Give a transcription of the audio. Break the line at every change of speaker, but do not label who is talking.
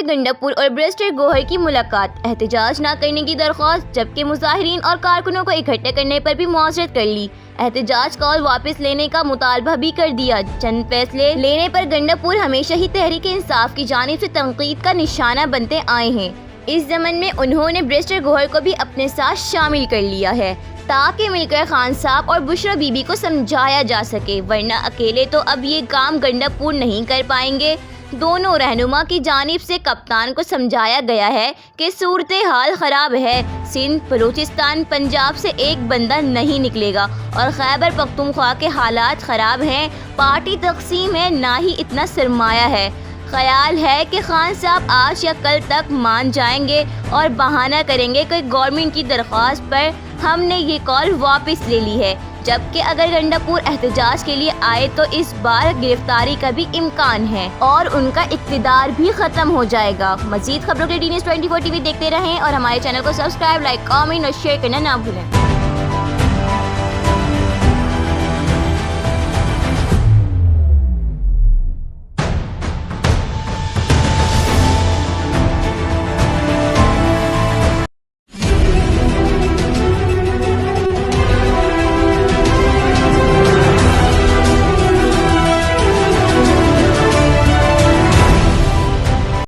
से गंडापुर और बैरिस्टर गौहर की मुलाकात, एहतजाज न करने की दरख्वास्त, जबकि मुजाहिरीन और कारकुनों को इकट्ठे करने पर भी मुआशरत कर ली। एहतजाज कॉल वापस लेने का मुतालबा भी कर दिया। चंद फैसले लेने पर गंडापुर हमेशा ही तहरीक इंसाफ की जानिब से तनकीद का निशाना बनते आए हैं। इस ज़मन में उन्होंने बैरिस्टर गौहर को भी अपने साथ शामिल कर लिया है ताकि मिलकर खान साहब और बुशरा बीबी को समझाया जा सके, वरना अकेले तो अब ये काम गंडापुर नहीं कर पाएंगे। दोनों रहनुमा की जानिब से कप्तान को समझाया गया है कि सूरत हाल ख़राब है, सिंध, बलूचिस्तान, पंजाब से एक बंदा नहीं निकलेगा और खैबर पख्तूनख्वा के हालात ख़राब हैं, पार्टी तकसीम है, ना ही इतना सरमाया है। ख्याल है कि खान साहब आज या कल तक मान जाएंगे और बहाना करेंगे कि गवर्नमेंट की दरख्वास्त पर हमने ये कॉल वापस ले ली है, जबकि अगर गंडापुर एहतजाज के लिए आए तो इस बार गिरफ्तारी का भी इम्कान है और उनका इक़्तिदार भी ख़त्म हो जाएगा। मज़ीद खबरों के लिए DNews 24 TV देखते रहें और हमारे चैनल को सब्सक्राइब, लाइक, कमेंट और शेयर करना ना भूलें।